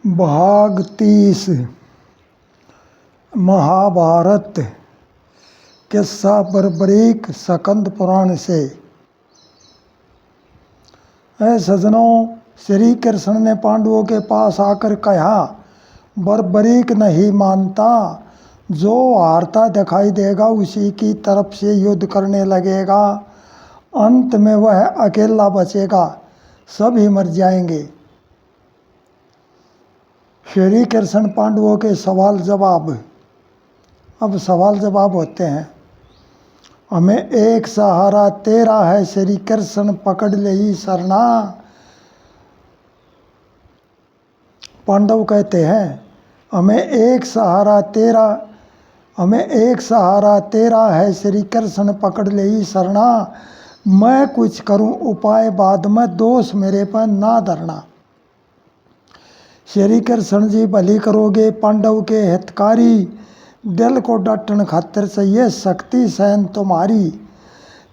भाग 30 महाभारत किस्सा बर्बरीक सकंद पुराण से। ऐ सजनों, श्री कृष्ण ने पांडवों के पास आकर कहा, बर्बरीक नहीं मानता, जो हारता दिखाई देगा उसी की तरफ से युद्ध करने लगेगा। अंत में वह अकेला बचेगा, सभी मर जाएंगे। श्री कृष्ण पांडवों के सवाल जवाब। अब सवाल जवाब होते हैं। हमें एक सहारा तेरा है, श्री कृष्ण पकड़ ले ही शरणा। पांडव कहते हैं, हमें एक सहारा तेरा है, श्री कृष्ण पकड़ ले ही शरणा। मैं कुछ करूं उपाय बाद में, दोष मेरे पर ना धरना। श्री कृष्ण जी भली करोगे पांडव के हितकारी, दिल को डटन खातिर चाहिए शक्ति सहन तुम्हारी।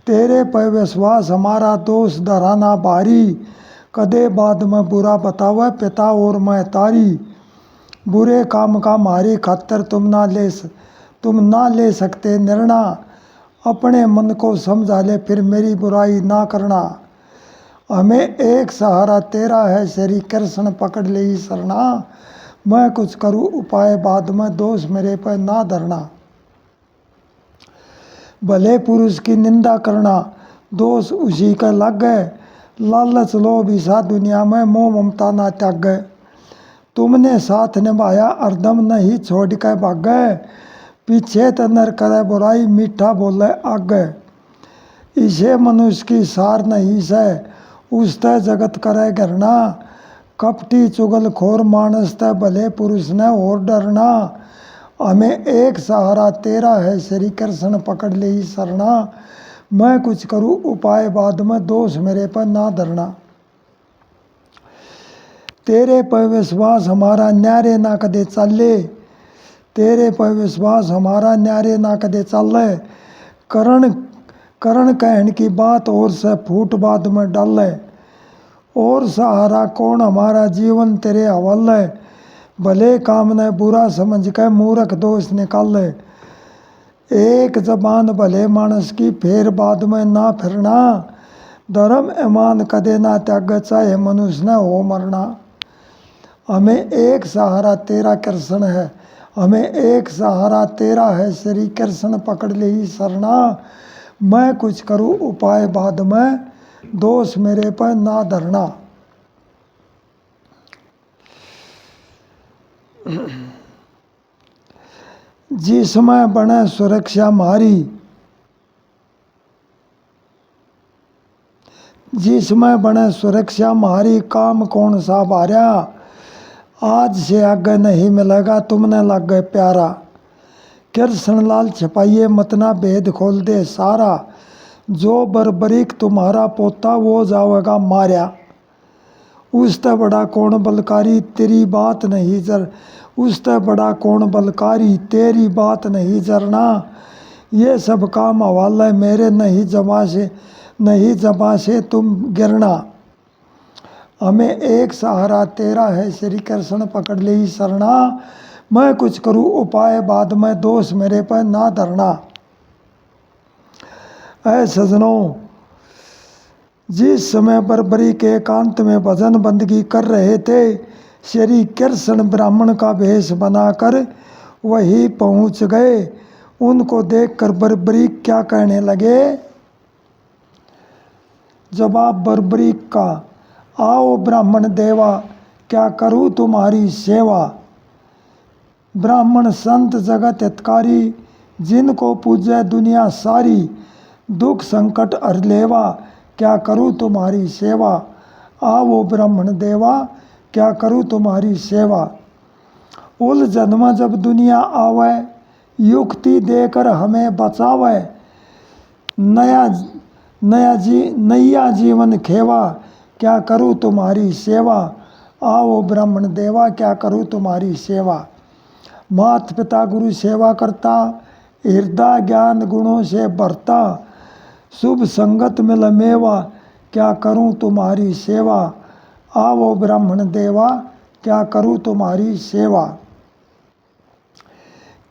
तेरे पर विश्वास हमारा दोष धराना भारी, कदे बाद में बुरा बतावे पिता और मैं तारी। बुरे काम का मारी खातिर तुम ना ले सकते निर्णय, अपने मन को समझा ले फिर मेरी बुराई ना करना। हमें एक सहारा तेरा है, श्री कृष्ण पकड़ ले ही शरणा। मैं कुछ करूं उपाय बाद में, दोष मेरे पर ना धरना। भले पुरुष की निंदा करना, दोष उसी का लग गए। लालच लोभ ईसा दुनिया में, मोह ममता ना त्याग गए। तुमने साथ निभाया अर्धम नहीं छोड़ कर भाग गए। पीछे तो नर करे बुराई, मीठा बोले आगे। इसे मनुष्य की सार नहीं से, उस तय जगत करे घरना। कपटी चुगलखोर मानस तय भले पुरुष ने और डरना। हमें एक सहारा तेरा है, श्री कृष्ण पकड़ ले ही शरणा। मैं कुछ करूं उपाय बाद में, दोष मेरे पर ना धरना। तेरे पर विश्वास हमारा न्यारे ना कदे चले, तेरे पर विश्वास हमारा न्यारे ना कदे चले। करण कहन की बात और से फूट बाद में डाले। और सहारा कौन हमारा जीवन तेरे हवाले, भले काम ने बुरा समझ कर मूर्ख दोष निकाले। एक जबान भले मानस की फिर बाद में ना फिरना। धर्म ईमान कदे ना त्याग, चाहे मनुष्य न हो मरना। हमें एक सहारा तेरा कृष्ण है, हमें एक सहारा तेरा है, श्री कृष्ण पकड़ ले ही शरणा। मैं कुछ करूं उपाय बाद में, दोष मेरे पर ना धरना। जिसमें बने सुरक्षा मारी, जिसमें बने सुरक्षा मारी, काम कौन सा भार्या। आज से आगे नहीं मिलेगा तुमने लग गए प्यारा। कृष्ण लाल छपाइए मतना भेद खोल दे सारा। जो बर्बरीक तुम्हारा पोता वो जाएगा मार्या। उससे बड़ा कौन बलकारी तेरी बात नहीं जर, उससे बड़ा कौन बलकारी तेरी बात नहीं जरना। ये सब काम हवाले मेरे नहीं जमा से तुम गिरना। हमें एक सहारा तेरा है, श्री कृष्ण पकड़ ले ही शरणा। मैं कुछ करूं उपाय बाद में, दोष मेरे पर ना धरना। ऐ सजनों, जिस समय बर्बरी के एकांत में भजन बंदगी कर रहे थे, श्री कृष्ण ब्राह्मण का वेश बनाकर वही पहुंच गए। उनको देखकर बर्बरी क्या कहने लगे। जवाब बर्बरी का, आओ ब्राह्मण देवा, क्या करूं तुम्हारी सेवा। ब्राह्मण संत जगत हितकारी, जिनको पूजे दुनिया सारी। दुख संकट हर लेवा, क्या करूं तुम्हारी सेवा। आओ ब्राह्मण देवा, क्या करूं तुम्हारी सेवा। उलझन में जब दुनिया आवे, युक्ति देकर हमें बचावे। नया जीवन खेवा, क्या करूं तुम्हारी सेवा। आओ ब्राह्मण देवा, क्या करूं तुम्हारी सेवा। मात पिता गुरु सेवा करता, हृदय ज्ञान गुणों से भरता। शुभ संगत मिल मेवा, क्या करूं तुम्हारी सेवा। आओ ब्राह्मण देवा, क्या करूँ तुम्हारी सेवा।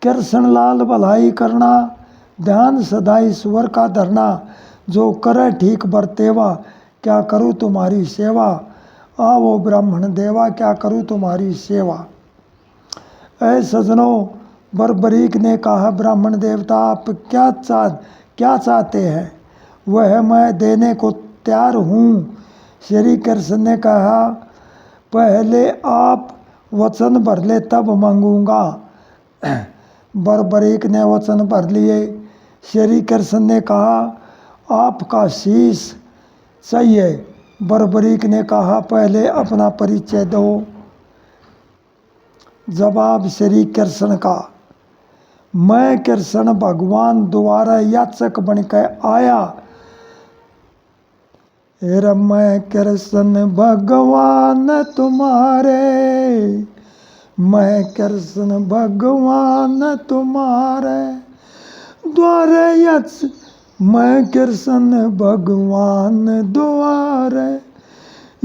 कृष्णलाल भलाई करना, ध्यान सदा ईश्वर का धरना, जो करे ठीक बरतेवा, क्या करूँ तुम्हारी सेवा। आओ ब्राह्मण देवा, क्या करूँ तुम्हारी सेवा। ऐ सजनों, बरबरीक ने कहा, ब्राह्मण देवता आप क्या चाहते हैं, वह मैं देने को तैयार हूँ। श्री कृष्ण ने कहा, पहले आप वचन भर ले तब मांगूंगा। बरबरीक ने वचन भर लिए। श्री कृष्ण ने कहा, आपका शीश चाहिए। बरबरीक ने कहा, पहले अपना परिचय दो। जवाब श्री कृष्ण का, मैं कृष्ण भगवान द्वारा याचक बनकर आया। हेरा मैं कृष्ण भगवान तुम्हारे, मैं कृष्ण भगवान तुम्हारे द्वारे यच, मैं कृष्ण भगवान द्वारे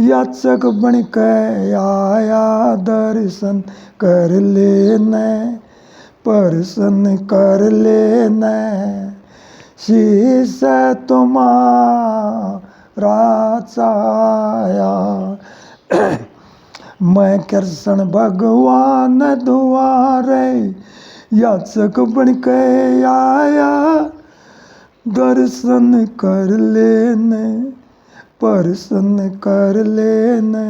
याचक बन के आया। दर्शन कर लेने, प्रसन्न कर लेने, शीश तुम्हारा छाया। मैं कृष्ण भगवान द्वारे याचक बन के आया। दर्शन कर लेने, प्रसन्न कर लेने,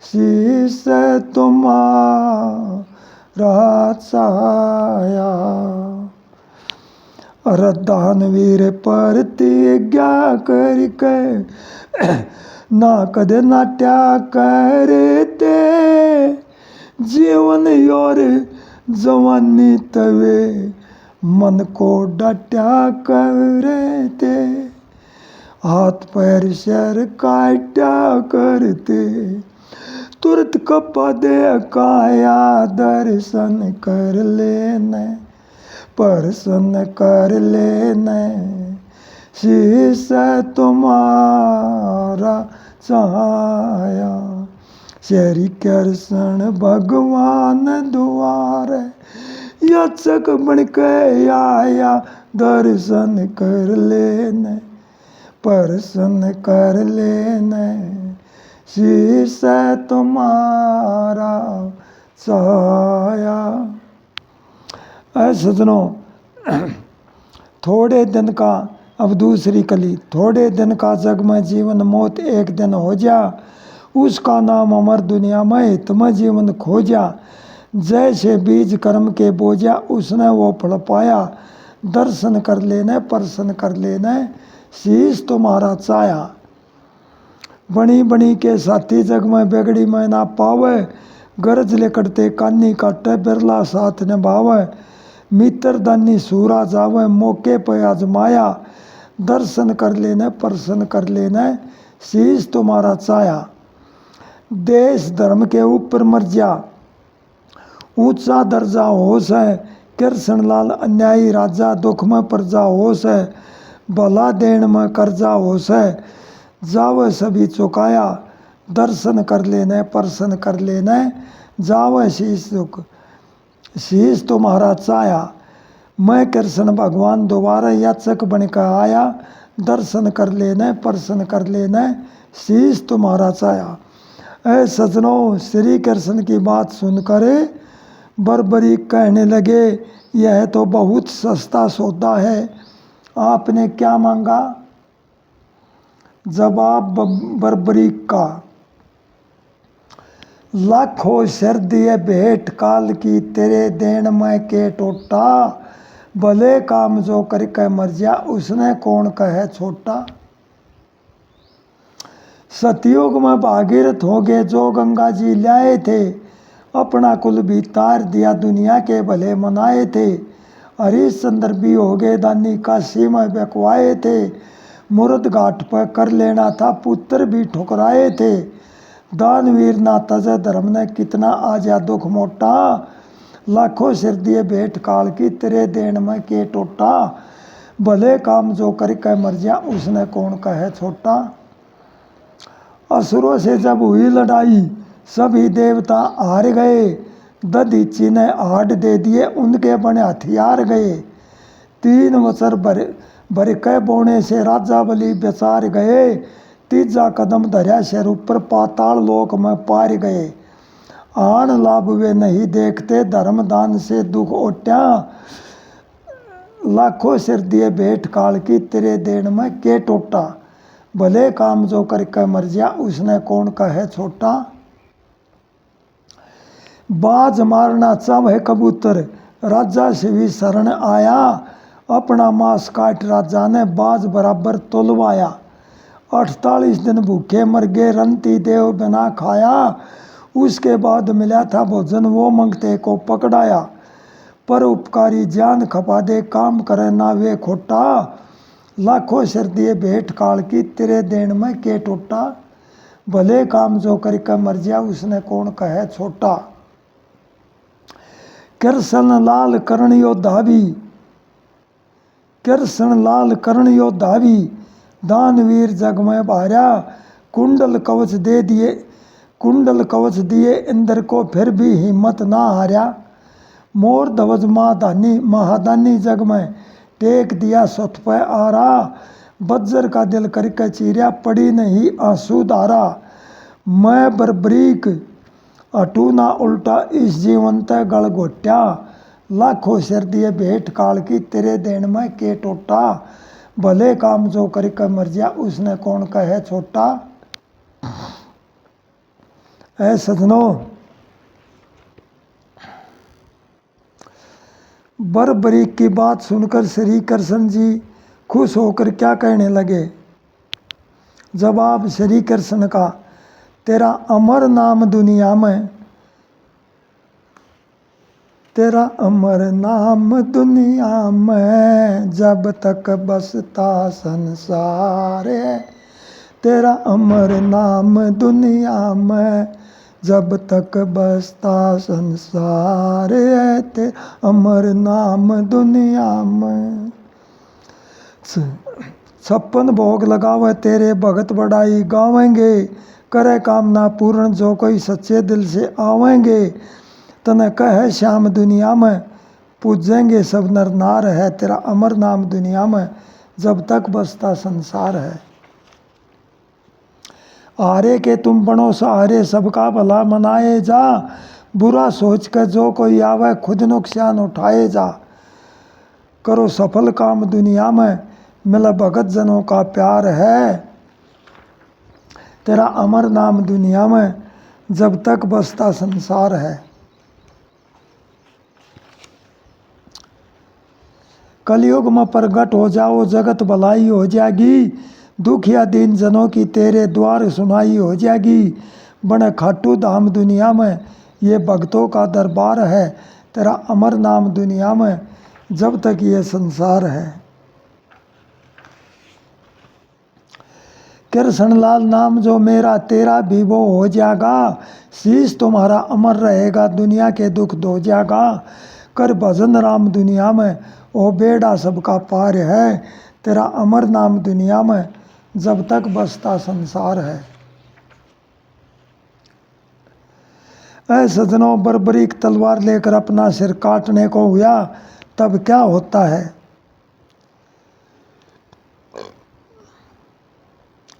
शीश तुम्हारा छाया। अरे दानवीर प्रतिज्ञा करके ना कदे नाट्या करते, जीवन योर जवानी तवे मन को डाट्या करते। हाथ पैर शर काट्या करते, तुरंत कपा दे काया। दर्शन कर लेने, प्रसन्न कर लेने, शीश तुम्हारा छाया। श्री कृष्ण भगवान द्वारे याचक बन के आया। दर्शन कर लेने, प्रसन्न कर लेने, शीश तुम्हारा छाया। ऐ सजनों, थोड़े दिन का अब दूसरी कली, थोड़े दिन का जग में जीवन मौत एक दिन हो जा, उसका नाम अमर दुनिया में हितमय जीवन खो जा। जैसे बीज कर्म के बोझा, उसने वो फल पाया। दर्शन कर लेने, प्रसन्न कर लेने, शीश तुम्हारा छाया। बनी बनी के साथी जग में बेगड़ी में ना पावे, गरज लेकड़ते कानी काटे बिरला साथ निभावे। मित्र दानी सूरा जावे, मौके पे आजमाया। दर्शन कर लेने, प्रसन्न कर लेने, शीश तुम्हारा छाया। देश धर्म के ऊपर मर जा, ऊंचा दर्जा होश है। कृष्णलाल अन्यायी राजा, दुख में प्रजा होश है। भला देन में कर्जा होश है, जावे सभी चुकाया। दर्शन कर लेने, प्रसन्न कर लेने, जावे शीश तुम्हारा छाया। मैं कृष्ण भगवान दोबारा याचक बन कर आया। दर्शन कर लेने, प्रसन्न कर लेने, शीश तुम्हारा छाया। ऐ सजनों, श्री कृष्ण की बात सुनकर बरबरीक कहने लगे, यह तो बहुत सस्ता सौदा है, आपने क्या मांगा। जवाब बरबरीक का, लाखों सिर दिए भेंट काल की, तेरे देन में के टोटा। भले काम जो करके मर जा, उसने कौन कहे छोटा। सतयुग में भागीरथ हो गए जो गंगा जी लाए थे, अपना कुल भी तार दिया, दुनिया के भले मनाए थे। हरिश्चंद्र भी हो गए दानी, काशी में बेकवाए थे। मुर्द घाट पर कर लेना था, पुत्र भी ठुकराए थे। दानवीर ना तजे धर्म ने, कितना आजा दुख मोटा। लाखों सिर दिए भेंट काल की, तेरे देन में के टोटा। भले काम जो करके मर जा, उसने कौन कहे छोटा। असुरों से जब हुई लड़ाई, सभी देवता हार गए, दधीची ने हाड दे दिए, उनके बने हथियार गए। 3 वचर भर के बोने से राजा बलि बेचार गए, तीजा कदम धर्या सिर ऊपर पाताल लोक में पार गए। आन लाभ वे नहीं देखते, धर्म दान से दुख ओट्या, लाखों सिर दिए भेंट काल की, तेरे देन में के टोटा। भले काम जो करके मर जा, उसने कौन कहे छोटा। बाज मारना चाहे कबूतर, राजा से भी शरण आया, अपना मांस काट राजा ने बाज बराबर तोलवाया। 48 दिन भूखे मर गए, रंती देव बिना खाया, उसके बाद मिला था भोजन, वो मंगते को पकड़ाया। पर उपकारी जान खपा दे, काम करे ना वे खोटा, लाखों सिर दिए भेंट काल की, तेरे देन में के टोटा। भले काम जो करके मर जा, उसने कौन कहे छोटा। कृष्ण लाल करणियो धावी, कृष्ण लाल करणियो धावी, दानवीर जग में भार्या, कुंडल कवच दे दिए, कुंडल कवच दिए इंद्र को, फिर भी हिम्मत ना हार्या। मोर ध्वज महादानी, महादानी जग में टेक दिया सत पे आरा, बज्जर का दिल करके चीरिया, पड़ी नहीं आंसू धारा। मैं बरबरीक अटू ना उल्टा, इस जीवन तय गल घोट्या, लाखों सिर दिए भेंट काल की, तेरे देन में के टोटा। भले काम जो करके मर जा, उसने कौन कहे छोटा। ऐ सजनों, बरबरीक की बात सुनकर श्री कृष्ण जी खुश होकर क्या कहने लगे। जवाब श्री कृष्ण का, तेरा अमर नाम दुनिया में, तेरा अमर नाम दुनिया में, जब तक बसता संसार है। तेरा अमर नाम दुनिया में, जब तक बसता संसार है, ते अमर नाम दुनिया में। 56 भोग लगावे तेरे भगत बड़ाई गावेंगे, करे कामना पूर्ण जो कोई सच्चे दिल से आवेंगे। तने कहे श्याम दुनिया में, पूजेंगे सब नर नार है, तेरा अमर नाम दुनिया में, जब तक बसता संसार है। हारे के तुम बनो सहारे, सबका भला मनाए जा, बुरा सोच कर जो कोई आवे, खुद नुकसान उठाए जा। करो सफल काम दुनिया में, मिला भगत जनों का प्यार है, तेरा अमर नाम दुनिया में, जब तक बसता संसार है। कलयुग में प्रगट हो जाओ, जगत भलाई हो जाएगी, दुखिया दीन जनों की तेरे द्वार सुनाई हो जाएगी। बने खाटू धाम दुनिया में, ये भक्तों का दरबार है, तेरा अमर नाम दुनिया में, जब तक ये संसार है। कृष्णलाल नाम जो मेरा, तेरा भी वो हो जाएगा, शीश तुम्हारा अमर रहेगा, दुनिया के दुख धो जाएगा। कर भजन राम दुनिया में, ओ बेड़ा सबका पार है, तेरा अमर नाम दुनिया में, जब तक बसता संसार है। ऐ सजनों, बरबरीक तलवार लेकर अपना सिर काटने को हुआ, तब क्या होता है।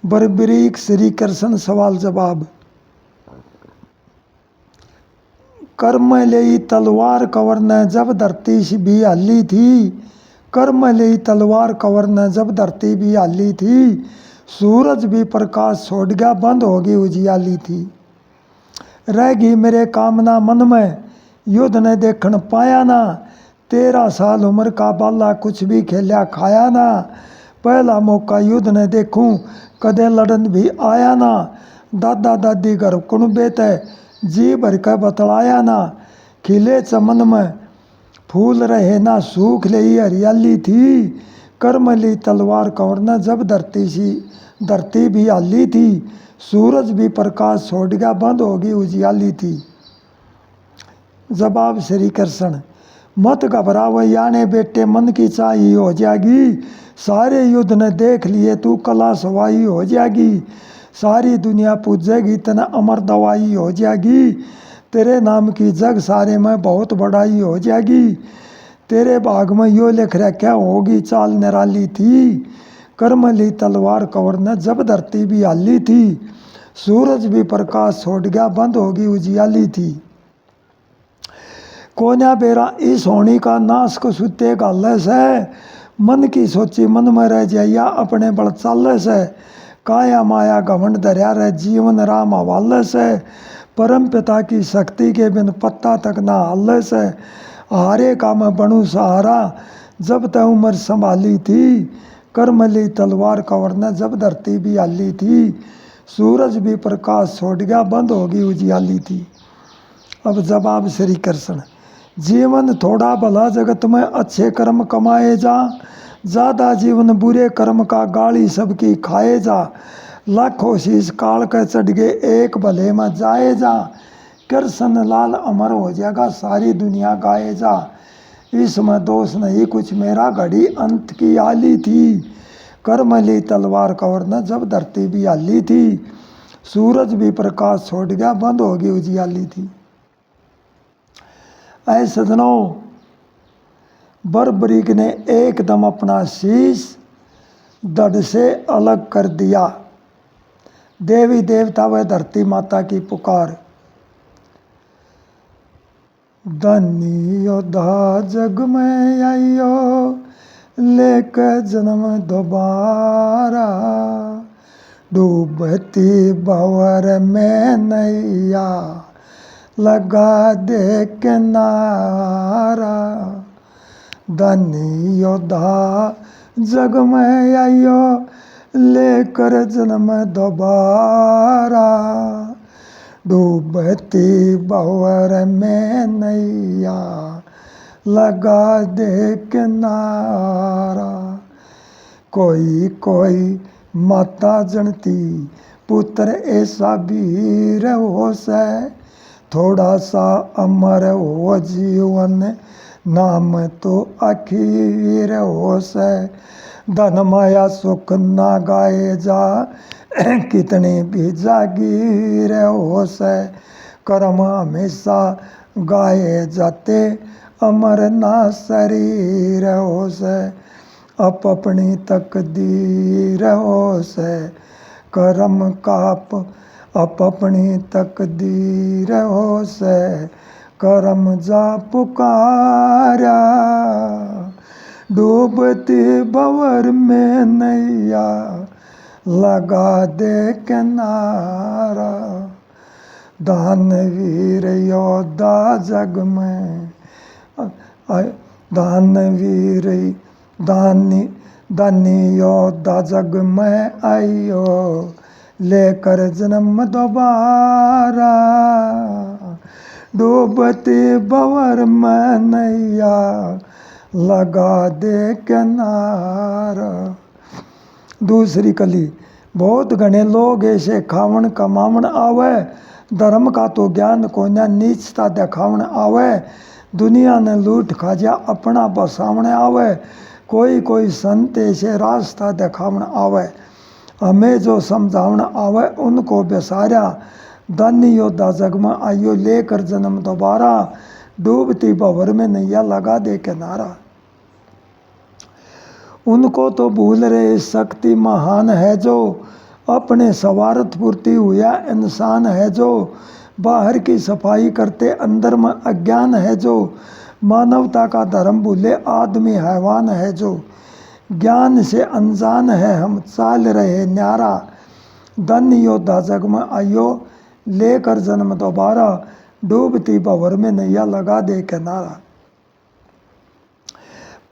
बरबरीक श्री कृष्ण सवाल जवाब। कर्म ले तलवार कवर ने जब धरती से भी हल्ली थी, कर्म ले तलवार कवर ने जब धरती भी हल्ली थी, सूरज भी प्रकाश छोड़ गया, बंद होगी उजियाली थी। रहेगी मेरे कामना मन में, युद्ध ने देखन पाया ना, 13 साल उम्र का बाला कुछ भी खेलिया खाया ना। पहला मौका युद्ध ने देखूं, कदे लड़न भी आया ना। दादा दादी घर कुण बेते, जी भर के बतलाया ना। खिले चमन में फूल रहे ना, सूख ले हरियाली थी। कर्म ली तलवार कवर ने जब धरती भी हाली थी, सूरज भी प्रकाश छोड़ गया, बंद होगी उजियाली थी। जवाब श्री कृष्ण, मत घबराओ याने बेटे, मन की चाही हो जाएगी। सारे युद्ध ने देख लिए, तू कला सवाई हो जाएगी। सारी दुनिया पूजेगी, तना अमर दवाई हो जाएगी। तेरे नाम की जग सारे में बहुत बड़ाई हो जाएगी। तेरे भाग में यो लिख रखा होगी चाल निराली थी। कर्म ली तलवार कवर ने जब धरती भी हाली थी। सूरज भी प्रकाश छोड़ गया, बंद होगी उजियाली थी। कोन्या बेरा इस होनी का नाश को सुते गाले से। मन की सोची मन में रह जाइया, अपने बल चाले से। काया माया घमंड धरिया रह, जीवन राम हवाले से। परम पिता की शक्ति के बिन पत्ता तक ना हाले से। हारे का मैं बनूं सहारा, जब तक उम्र संभाली थी। कर्म ली तलवार कवर ने जब धरती भी हाली थी। सूरज भी प्रकाश छोड़ गया, बंद होगी उजियाली थी। अब जवाब श्री कृष्ण। जीवन थोड़ा भला जगत में अच्छे कर्म कमाए जा। ज़्यादा जीवन बुरे कर्म का गाली सबकी खाए जा। लाखों शीश काल के चढ़ गए, एक भले में जाए जा। कृष्ण लाल अमर हो जाएगा, सारी दुनिया गाए जा। इसमें दोष नहीं कुछ मेरा, घड़ी अंत की आली थी। कर्म ली तलवार कवर ने जब धरती भी हाली थी। सूरज भी प्रकाश छोड़ गया, बंद होगी उजियाली थी। ऐ सजनों, बर्बरीक ने एकदम अपना शीश धड़ से अलग कर दिया। देवी देवता व धरती माता की पुकार। धनी योद्धा जग में आइयो, लेके जन्म दोबारा। डूबती भंवर में नैया, लगा दे किनारा। धनी योद्धा जग में आइयो, लेकर जन्म दोबारा। डूबती भंवर में नैया, लगा दे किनारा। कोई कोई माता जनती, पुत्र ऐसा वीर हो से। थोड़ा सा अमर हो जीवन, नाम तो आखिर हो से। धन माया सुख ना गाए जा, कितने भी जागीर हो से। कर्म हमेशा गाए जाते, अमर ना शरीर हो से। अपनी तकदीर हो से, कर्म काप अपनी तकदीर हो से। कर्म जा पुकारा, डूबती भंवर में नैया, लगा दे किनारा। दानवीर योद्धा जग में, दानवीर दानी योद्धा जग में आइयो, लेकर जन्म दोबारा। डूबती भंवर में नैया, लगा दे किनारा। दूसरी कली। बहुत घने लोग ऐसे खावण कमावण आवे, धर्म का तो ज्ञान कोन्या, नीचता दिखावण आवे। दुनिया ने लूट खा जा, अपना बसावण आवे। कोई कोई संत ऐसे रास्ता दिखावण आवे, हमें जो समझावण आवे उनको बेसारा। धनी योद्धा जग में आइयो, लेकर जन्म दोबारा। डूबती भंवर में नैया, लगा दे किनारा। उनको तो भूल रहे शक्ति महान है जो, अपने स्वार्थ पूर्ति हुआ इंसान है जो। बाहर की सफाई करते अंदर में अज्ञान है जो। मानवता का धर्म भूले आदमी हैवान है जो। ज्ञान से अनजान है हम, चाल रहे न्यारा। धन्य योद्धा जग में आइयो, लेकर जन्म दोबारा। डूबती भंवर में नैया, लगा दे किनारा।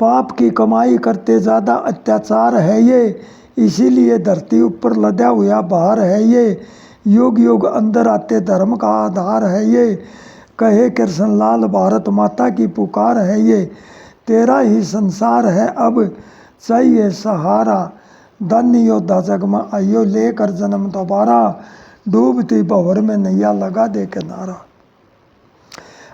पाप की कमाई करते ज़्यादा अत्याचार है ये, इसीलिए धरती ऊपर लदा हुआ भार है ये। युग युग अंदर आते धर्म का आधार है ये। कहे कृष्ण लाल भारत माता की पुकार है ये। तेरा ही संसार है अब चाहिए सहारा। धन्य योद्धा जग में आइयो, लेकर जन्म दोबारा। डूबती भंवर में नैया, लगा दे किनारा।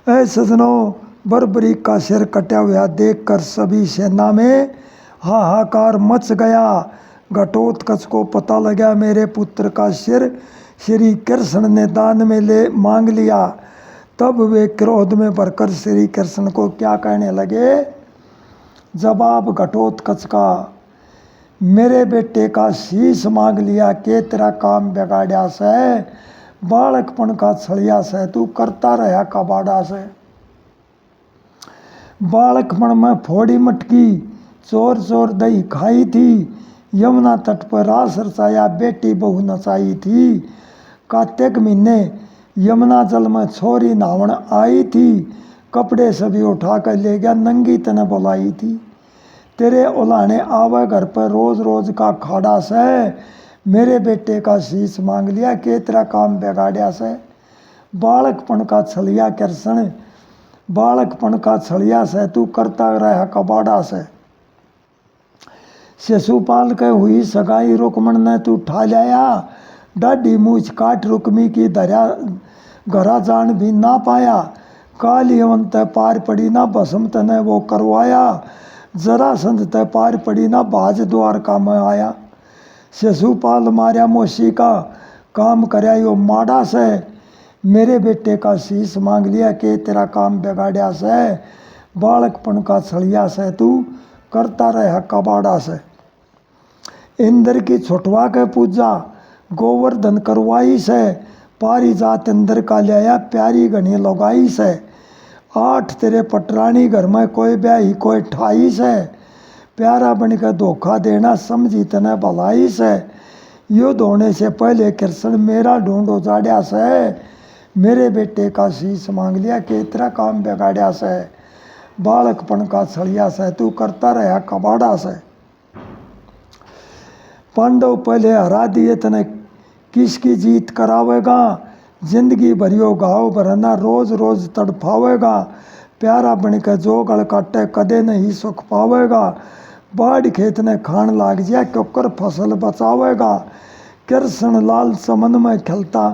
ऐ सजनों, बर्बरीक का सिर कटा हुआ देखकर सभी सेना में हाहाकार मच गया। घटोत्कच को पता लगा मेरे पुत्र का सिर श्री कृष्ण ने दान में ले मांग लिया। तब वे क्रोध में भरकर श्री कृष्ण को क्या कहने लगे? जवाब घटोत्कच का, मेरे बेटे का शीश मांग लिया के तेरा काम बिगाड़ा से, बालकपन का छलिया से तू करता रहा कबाड़ा से। बालकपन में फोड़ी मटकी चोर चोर दही खाई थी, यमुना तट पर रास रचाया बेटी बहू नचाई थी। कार्तिक महीने यमुना जल में छोरी नहावन आई थी, कपड़े सभी उठा कर ले गया नंगी तने बुलाई थी। तेरे उलाने आवे घर पर रोज रोज का खाड़ा से, मेरे बेटे का शीश मांग लिया के तेरा काम बिगाड़ा से। बालकपन का छलिया कृष्ण, बालकपन का छलिया से तू करता रहा कबाड़ा से। शिशुपाल के हुई सगाई रुकमण ने तू ठा लाया, डाढ़ी मूछ काट रुकमी की धरा घरा जान भी ना पाया। काली यवंत पार पड़ी ना भस्म तने वो करवाया, जरासंध ते पार पड़ी ना भाज द्वारका में आया। शिशुपाल मार्या मोशी का काम करया यो माड़ा से, मेरे बेटे का शीश मांग लिया के तेरा काम बिगाड़ा से। बालकपन का छलिया से तू करता रहा कबाड़ा से। इंद्र की छुटवा के पूजा गोवर्धन करवाई से, पारिजात इंद्र का लिया प्यारी घनी लगाई से। 8 तेरे पटरानी घर में कोई ब्याही कोई ठाई से, प्यारा बन के धोखा देना समझी तने भलाई से। युद्ध होने से पहले कृष्ण मेरा ढूंढो जाड्या से, मेरे बेटे का शीश मांग लिया के तेरा काम बिगाड़ा से। बालकपन का छलिया से तू करता रहा कबाड़ा से। पांडव पहले हरा दिए तने किसकी जीत करावेगा, जिंदगी भरियो घाव भरना रोज रोज तड़फावेगा। प्यारा बन के जो गल काटे कदे नहीं सुख पावेगा, बाढ़ खेत ने खान लाग जिया क्योंकर फसल बचावेगा। कृष्ण लाल समन में खिलता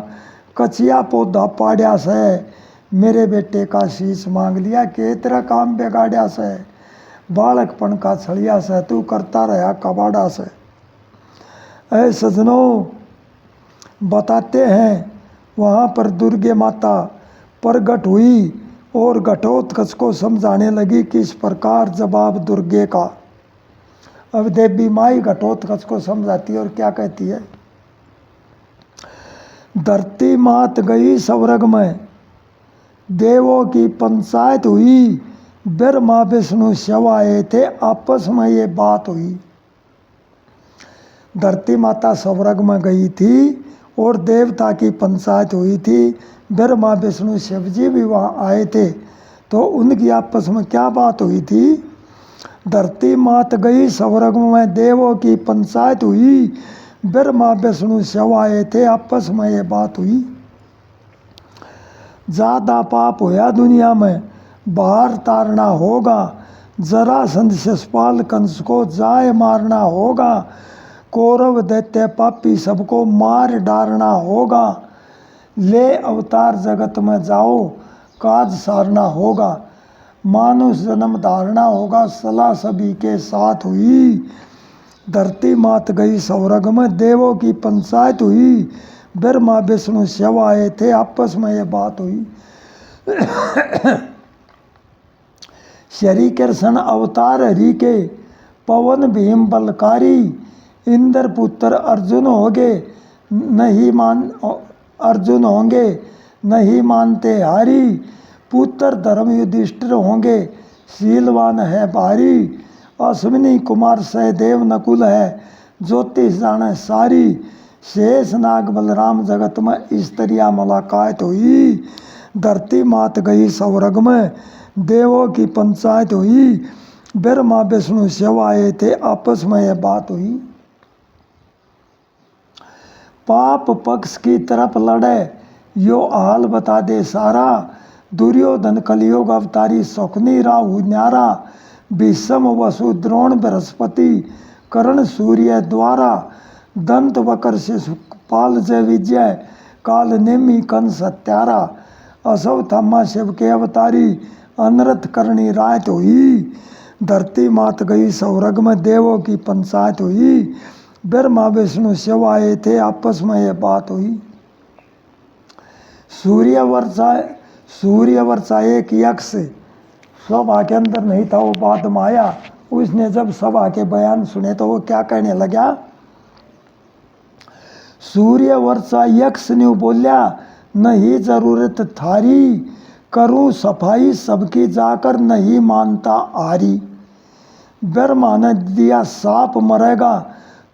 कचिया पौधा पाड़या से, मेरे बेटे का शीश मांग लिया के तेरा काम बिगाड़ा से। बालकपन का छलिया से तू करता रहा कबाड़ा से। ऐ सजनों, बताते हैं वहाँ पर दुर्गे माता प्रकट हुई और घटोत्कच को समझाने लगी किस प्रकार जवाब दुर्गे का। अब देवी माई घटोत्कच को समझाती है और क्या कहती है? धरती मात गई स्वर्ग में, देवों की पंचायत हुई, ब्रह्मा विष्णु शिव आए थे आपस में ये बात हुई। धरती माता स्वर्ग में गई थी और देवता की पंचायत हुई थी, ब्रह्मा विष्णु शिव जी भी वहाँ आए थे। तो उनकी आपस में क्या बात हुई थी? धरती मात गई स्वर्ग में, देवों की पंचायत हुई, ब्रह्मा विष्णु शिव आए थे आपस में ये बात हुई। ज़्यादा पाप होया दुनिया में बाहर तारना होगा, जरासंध शिशुपाल कंस को जाए मारना होगा, कौरव दैत्य पापी सबको मार डालना होगा। ले अवतार जगत में जाओ काज सारना होगा, मानुष जन्म धारना होगा, सलाह सभी के साथ हुई। धरती मात गई स्वर्ग में, देवों की पंचायत हुई, ब्रह्मा विष्णु शिव आए थे आपस में ये बात हुई। श्री कृष्ण अवतार हरि के, पवन भीम बलकारी, इंद्र पुत्र अर्जुन होंगे नहीं मानते हारी, पुत्र धर्म युधिष्ठिर होंगे शीलवान है भारी, अश्विनी कुमार सहदेव नकुल है ज्योतिष जाने सारी, शेष नाग बलराम जगत में स्त्रियां मुलाकात हुई। धरती मात गई स्वर्ग में, देवों की पंचायत हुई, ब्रह्मा विष्णु शिव आए थे आपस में यह बात हुई। पाप पक्ष की तरफ लड़े यो हाल बता दे सारा, दुर्योधन कलियुग अवतारी सुखनी राहु न्यारा, भीष्म वसु द्रोण बृहस्पति कर्ण सूर्य द्वारा, दंत वकर शिशुपाल जय विजय काल नेमी कंस हत्यारा, अश्वत्थामा शिव के अवतारी अनरथ करनी रात हुई। धरती मात गई स्वर्ग में, देवों की पंचायत हुई, ब्रह्मा विष्णु शिव आए थे, आपस में ये बात हुई। सूर्य वर्षा एक यक्ष सभा के अंदर नहीं था, वो बाद में आया। उसने जब सभा के बयान सुने तो वो क्या कहने लगा, सूर्य वर्षा यक्ष ने बोलिया, नहीं जरूरत थारी, करूं सफाई सबकी जाकर, नहीं मानता आरी। ब्रह्मा ने दिया साप मरेगा,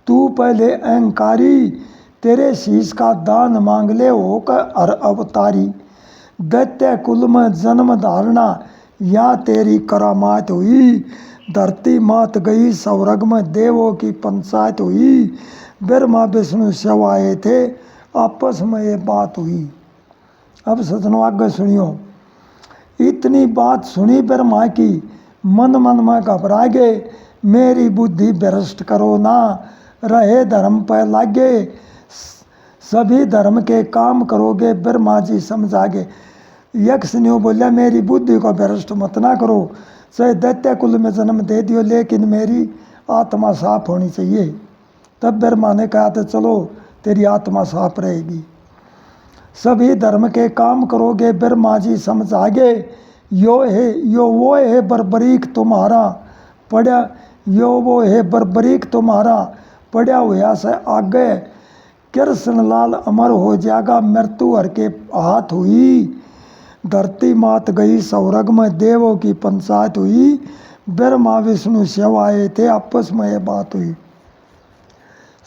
तू पहले अहंकारी, तेरे शीश का दान मांग ले होकर हर अवतारी। दैत्य कुल में जन्म धारणा, या तेरी करामात हुई, धरती मात गई स्वर्ग में देवों की पंचायत हुई। ब्रह्मा विष्णु शिव आए थे, आपस में ये बात हुई। अब सजनों आगे सुनियो। इतनी बात सुनी ब्रह्मा की, मन मन में घबरा गए, मेरी बुद्धि भ्रष्ट करो ना, रहे धर्म पर लागे, सभी धर्म के काम करोगे। ब्रह्मा जी समझागे। यक्ष ने बोला, मेरी बुद्धि को भ्रष्ट मत ना करो, चाहे दैत्य कुल में जन्म दे दियो, लेकिन मेरी आत्मा साफ होनी चाहिए। तब ब्रह्मा ने कहा तो चलो तेरी आत्मा साफ रहेगी, सभी धर्म के काम करोगे। ब्रह्मा जी समझा गए, यो वो है बर्बरीक तुम्हारा पड़ा, यो वो है बर्बरीक तुम्हारा पड़ा हुआ से आगे। कृष्णलाल अमर हो जाएगा, मृत्यु हर के हाथ हुई, धरती मात गई स्वर्ग में देवों की पंचायत हुई। ब्रह्मा विष्णु शिव आए थे, आपस में ये बात हुई।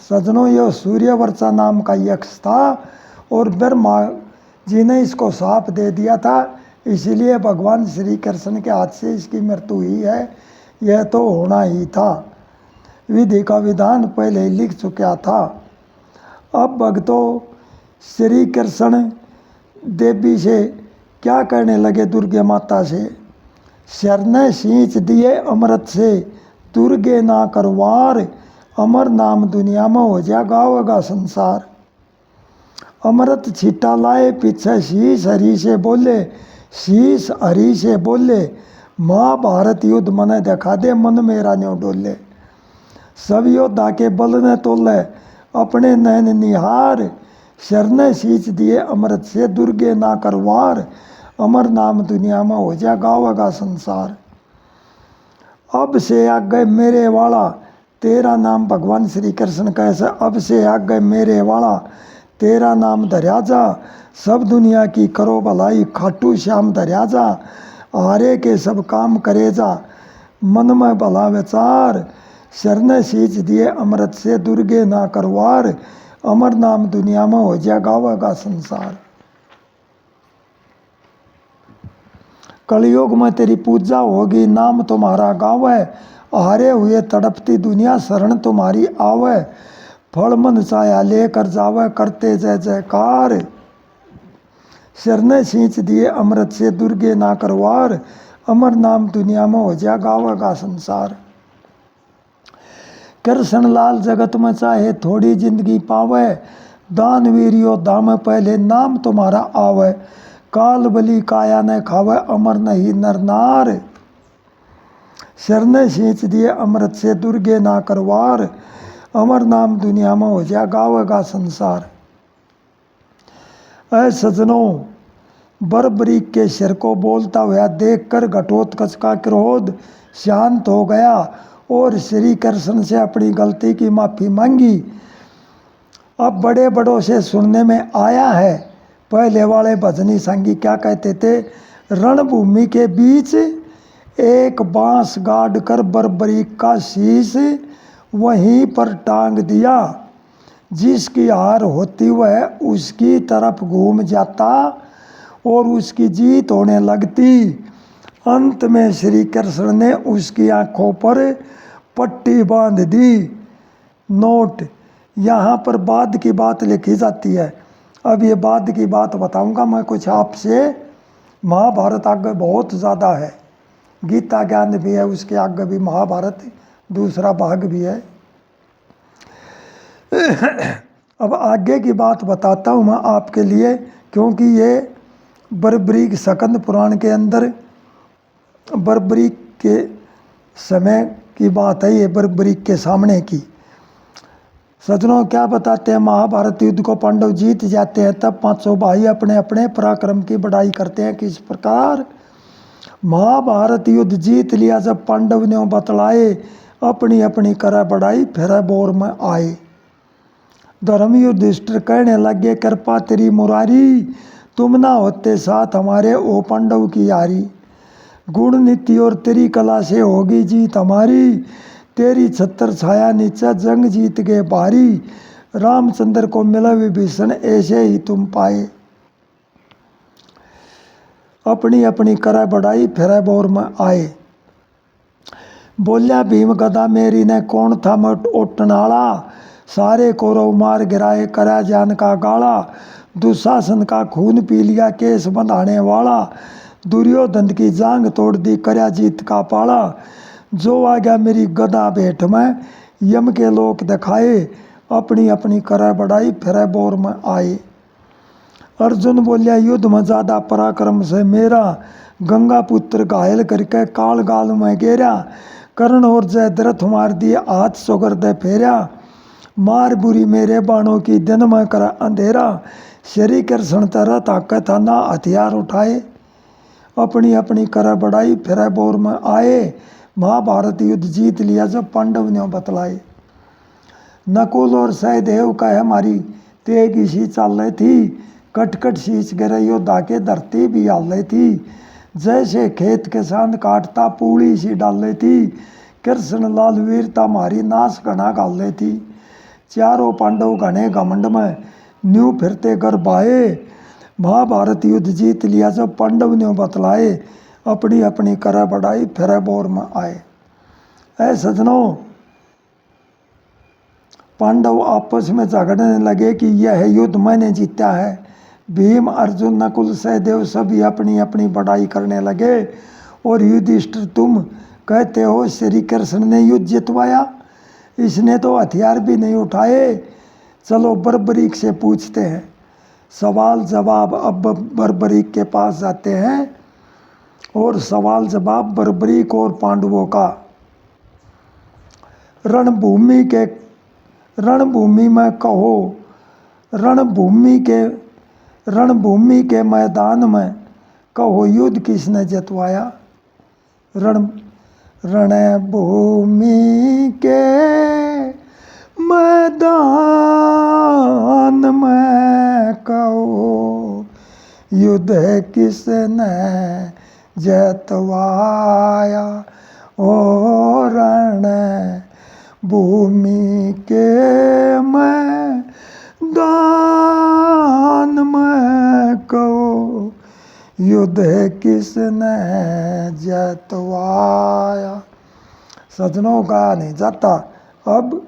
सजनों, ये सूर्यवर्षा नाम का यक्ष था और ब्रह्मा जी ने इसको साप दे दिया था, इसलिए भगवान श्री कृष्ण के हाथ से इसकी मृत्यु हुई है। यह तो होना ही था, विधि का विधान पहले ही लिख चुका था। अब भक्तों, श्री कृष्ण देवी से क्या कहने लगे, दुर्गे माता से, शरण सींच दिए अमृत से, दुर्गे ना करवार, अमर नाम दुनिया में हो जा गावेगा संसार। अमृत छिटा लाए पीछे शीश हरि से बोले, शीश हरि से बोले, महाभारत युद्ध मने दिखा दे, मन मेरा न्यो डोले। सब योद्धा के बल ने तोले, अपने नैन निहार, शरण सींच दिए अमृत से, दुर्गे ना करवार, अमर नाम दुनिया में हो जा गावेगा संसार। अब से आगे मेरे वाला, तेरा नाम भगवान श्री कृष्ण कैसे, अब से आगे मेरे वाला, तेरा नाम धर्या जा, सब दुनिया की करो भलाई, खाटू श्याम धर्या जा, हारे के सब काम करे जा, मन में भला विचार, शरण सींच दिए अमृत से, दुर्गे ना करवार, अमर नाम दुनिया में हो जा गावेगा संसार। कलयुग में तेरी पूजा होगी, नाम तुम्हारा गावे, हारे हुए तड़पती दुनिया शरण तुम्हारी आवे, फल मन चाया लेकर जावे, करते जय जयकार, शरण सींच दिए अमृत से, दुर्गे ना करवार, अमर नाम दुनिया में हो जा गावेगा संसार। कृष्णलाल जगत में चाहे थोड़ी जिंदगी पावे, दानवीर योद्धा में पहले नाम तुम्हारा आवे, काल बलि काया न खावे, अमर नहीं नर नार, शरण सींच दिए अमृत से, दुर्गे ना करवार, अमर नाम दुनिया में हो जा गावेगा संसार। ऐ सजनों, बर्बरीक के सिर को बोलता हुआ देखकर घटोत्कच का क्रोध शांत हो गया और श्री कृष्ण से अपनी गलती की माफ़ी मांगी। अब बड़े बड़ों से सुनने में आया है, पहले वाले भजनी संगी क्या कहते थे, रणभूमि के बीच एक बांस गाड़ कर बर्बरीक का शीश वहीं पर टांग दिया, जिसकी हार होती वह उसकी तरफ घूम जाता और उसकी जीत होने लगती। अंत में श्री कृष्ण ने उसकी आंखों पर पट्टी बांध दी। नोट, यहाँ पर बाद की बात लिखी जाती है। अब ये बाद की बात बताऊंगा मैं कुछ आपसे। महाभारत आगे बहुत ज़्यादा है, गीता ज्ञान भी है, उसके आगे भी महाभारत दूसरा भाग भी है। अब आगे की बात बताता हूँ मैं आपके लिए, क्योंकि ये बर्बरीक स्कंद पुराण के अंदर बर्बरीक के समय की बात है, ये बर्बरीक के सामने की। सज्जनों, क्या बताते हैं, महाभारत युद्ध को पांडव जीत जाते हैं। तब 500 भाई अपने अपने पराक्रम की बड़ाई करते हैं। किस प्रकार महाभारत युद्ध जीत लिया। जब पांडव ने बतलाए अपनी अपनी करा बढ़ाई, फिर बोर में आए। धर्म युधिष्ठिर कहने लगे, कृपा तेरी मुरारी, तुम ना होते साथ हमारे ओ पांडव की यारी। गुण नीति और तेरी कला से होगी जीत हमारी, तेरी छत्र छाया नीचे जंग जीत गए भारी। रामचंद्र को मिला विभीषण ऐसे ही तुम पाए। अपनी अपनी करा बढ़ाई, फिर बोर में आए। बोलिया भीम गदा मेरी ने कौन था मट ओटनाला, सारे कौरव मार गिराए करा जान का गाला। दुशासन का खून पी लिया केस बंधाने वाला, दुर्योधन की जांग तोड़ दी करया जीत का पाला। जो आ गया मेरी गदा भेंट में, यम के लोक दिखाए, अपनी अपनी करा बढ़ाई, फिर बोर में आए। अर्जुन बोलिया युद्ध में ज्यादा पराक्रम से मेरा, गंगा पुत्र घायल करके काल गाल में गेरा। कर्ण और जयद्रथ मार दिए हाथ सोगर दे फेरा, मार बुरी मेरे बाणों की दिन में कर अंधेरा। श्री कृष्ण तरह ताकत ना हथियार उठाए, अपनी अपनी कर बढ़ाई, फिर बोर में आए। महाभारत युद्ध जीत लिया जब पांडव ने बतलाए। नकुल और सहदेव का हमारी तेग इसी चाल रही थी, कटकट शीश गिरे योद्धा के धरती भी हाल रही थी। जैसे खेत किसान काटता पूड़ी सी डाल रही थी, कृष्ण लाल वीरता मारी नाश घना गाल रही थी। चारों पांडव घने घमंड में न्यू फिरते कर बाए। महाभारत युद्ध जीत लिया जब पांडव ने बतलाए, अपनी अपनी कर बढ़ाई, फिर बोर में आए। ऐ सजनों, पांडव आपस में झगड़ने लगे कि यह युद्ध मैंने जीता है। भीम, अर्जुन, नकुल, सहदेव सभी अपनी अपनी बड़ाई करने लगे। और युधिष्ठिर, तुम कहते हो श्री कृष्ण ने युद्ध जितवाया, इसने तो हथियार भी नहीं उठाए। चलो बर्बरीक से पूछते हैं सवाल जवाब। अब बर्बरीक के पास जाते हैं और सवाल जवाब बर्बरीक और पांडवों का। रणभूमि में कहो, रणभूमि के मैदान में कहो युद्ध किसने जितवाया। रणभूमि के मैदान में कहो युद्ध किसने जितवाया। ओ रणभूमि के मैदान में कहो युद्ध किसने जितवाया। सजनों, कहा नहीं जाता, अब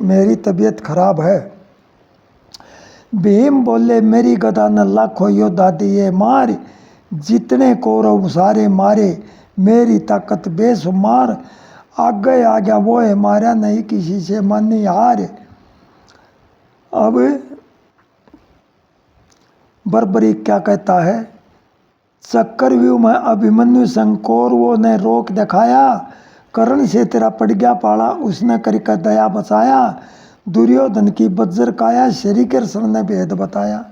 मेरी तबीयत खराब है। भीम बोले, मेरी गदा ने लाखों योद्धा दिए मार, जितने कौरव सारे मारे, मेरी ताकत बेशुमार। आगे आ गया वो है मारा, नहीं किसी से मानी हार। अब बर्बरीक क्या कहता है, चक्रव्यूह में अभिमन्यु संग कौरवों ने रोक दिखाया, कर्ण से तेरा पड़ गया पाला, उसने करके दया बचाया। दुर्योधन की बज्र काया, श्री कृष्ण ने भेद बताया।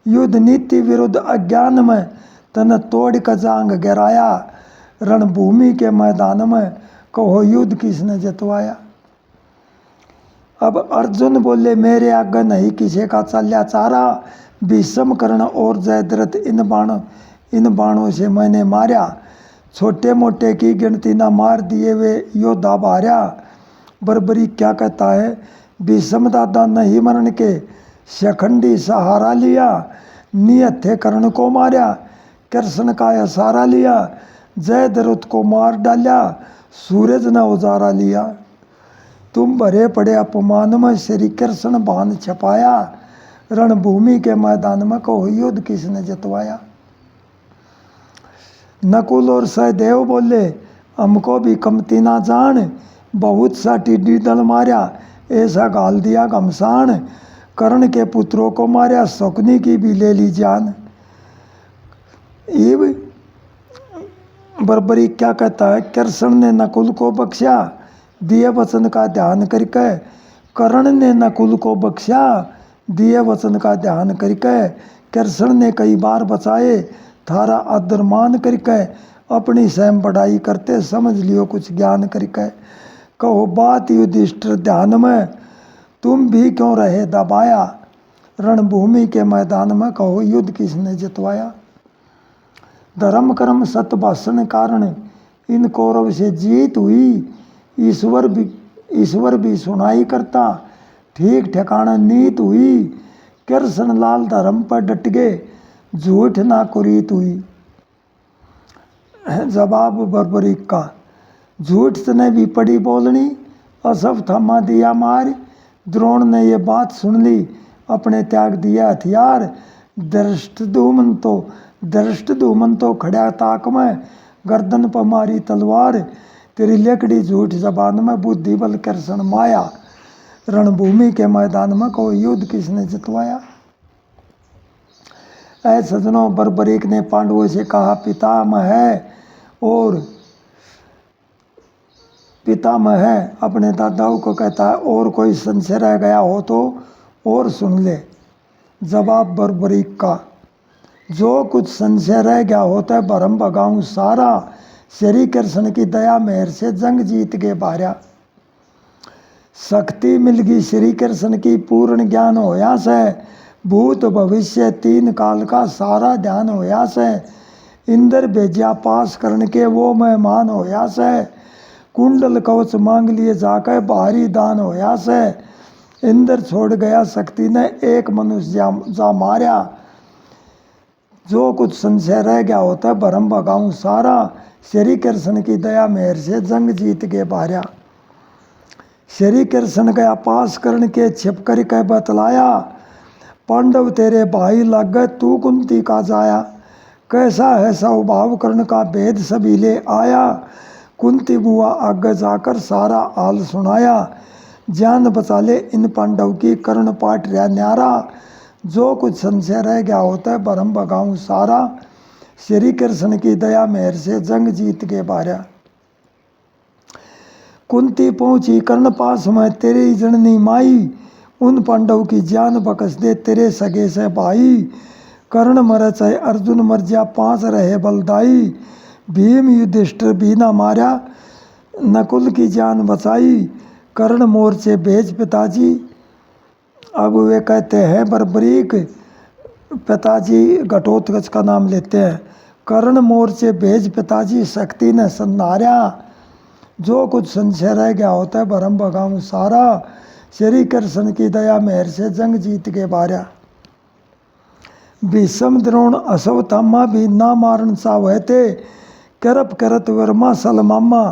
युद्ध नीति विरुद्ध अज्ञान में तन तोड़ का जांग गिराया। रणभूमि के मैदान में कहो युद्ध किसने जितवाया। अब अर्जुन बोले, मेरे आगे नहीं किसी का चल्या चारा, भीष्म, कर्ण और जयद्रथ इन बाणों से मैंने मारा। छोटे मोटे की गिनती ना मार दिए वे योद्धा भार्या। बर्बरी क्या कहता है, भीष्म दादा नहीं मरण के शखंडी सहारा लिया, नियत थे कर्ण को मारा, कृष्ण का सहारा लिया, जयद्रथ को मार डाला, सूरज न उजारा लिया। तुम भरे पड़े अपमान में श्री कृष्ण बाण छपाया, रणभूमि के मैदान में कहो युद्ध किसने जितवाया। नकुल और सहदेव बोले, हमको भी कमती ना जान, बहुत सा टिड्डी दल मारा, ऐसा गाल दिया घमसान, कर्ण के पुत्रों को मारा, शकुनी की भी ले ली जान। इब बर्बरी क्या कहता है, कृष्ण ने नकुल को बख्शा, दिए वचन का ध्यान करके कर्ण ने नकुल को बख्शा, दिए वचन का ध्यान करके। कृष्ण ने कई बार बचाए, थारा आदर मान करके। अपनी स्वयं बढ़ाई करते, समझ लियो कुछ ज्ञान करके। कहो बात युधिष्ठिर ध्यान में, तुम भी क्यों रहे दबाया। रणभूमि के मैदान में कहो युद्ध किसने जितवाया। धर्म कर्म सत्य भाषण कारण इन कौरव से जीत हुई। ईश्वर भी सुनाई करता, ठीक ठिकाना नीत हुई। कृष्ण लाल धर्म पर डट गए, झूठ ना कुरीत हुई। जवाब बर्बरीक का, झूठ तने भी पड़ी बोलनी, असफ थमा दिया मार। द्रोण ने ये बात सुन ली, अपने त्याग दिया हथियार। धृष्टद्युम्न तो खड़ा ताक में, गर्दन पर मारी तलवार। तेरी लेकड़ी झूठ जबान में, बुद्धि बल कृष्ण माया। रणभूमि के मैदान में कोई युद्ध किसने जितवाया। ऐ सजनों, बर्बरीक ने पांडवों से कहा पितामह है, अपने दादाओं को कहता है। और कोई संशय रह गया हो तो और सुन ले। जवाब बर्बरीक का, जो कुछ संशय रह गया होता है भरम भगाऊं सारा। श्री कृष्ण की दया मेहर से जंग जीत के बाहर। शक्ति मिल गई श्री कृष्ण की, पूर्ण ज्ञान होया से। भूत भविष्य तीन काल का सारा ध्यान होया से। इंद्र भेजा पास करने के वो मेहमान होया से। कुंडल कवच मांग लिए जाकर भारी दान होया से। इंद्र छोड़ गया शक्ति ने एक मनुष्य जा मारा। जो कुछ संशय रह गया होता है भरम भगाऊं सारा। श्री कृष्ण की दया मेहर से जंग जीत के बाहर। श्री कृष्ण गया पास करण के छिप कर कह बतलाया। पांडव तेरे भाई लग गए, तू कुंती का जाया। कैसा है स्वभाव कर्ण का भेद सभी ले आया। कुंती बुआ आगे जाकर सारा हाल सुनाया। जान बचा ले इन पांडव की, कर्ण पाठ रहा न्यारा। जो कुछ संशय रह गया होता है भरम भगाऊं सारा। श्री कृष्ण की दया मेहर से जंग जीत के बाहर। कुंती पहुंची कर्ण पास में, तेरी जननी माई। उन पांडव की जान बकस दे तेरे सगे से भाई। कर्ण मर चाहे अर्जुन मर जा, पांच रहे बलदाई। भीम युधिष्ठिर भी ना मारा, नकुल की जान बचाई। कर्ण मोर्चे भेज पिताजी। अब वे कहते हैं बर्बरीक, पिताजी घटोत्कच का नाम लेते हैं। कर्ण मोर्चे भेज पिताजी, शक्ति ने संहारा। जो कुछ संशय रह गया होता है भरम भगाऊं सारा। श्री कृष्ण की दया मेहर से जंग जीत के बाहर। भीष्म द्रोण अश्वत्थामा भी ना मारन चाहे थे। करप करत वर्मा सलमामा,